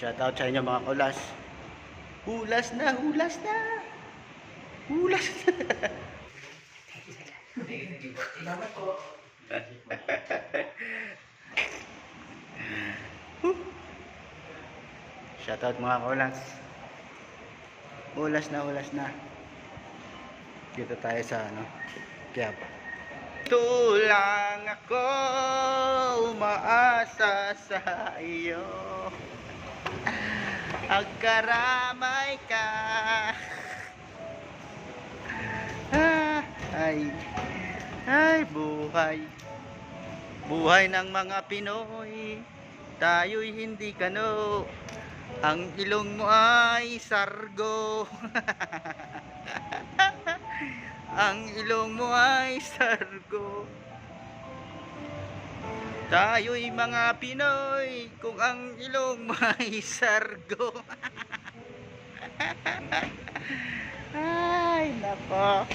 shout out sa inyo mga kulas. Hulas na, hulas na. Hulas na. Shout out mga kulas. Hulas na, hulas na. Dito tayo sa Quiapo. Ito lang ako umaasa sa iyo. Agkaramay ka. Ay buhay. Buhay ng mga Pinoy. Tayo'y hindi kano. Ang ilong mo ay sargo. Ang ilong mo ay sargo. Tayo'y mga Pinoy kung ang ilong mo ay sargo. Ay nako.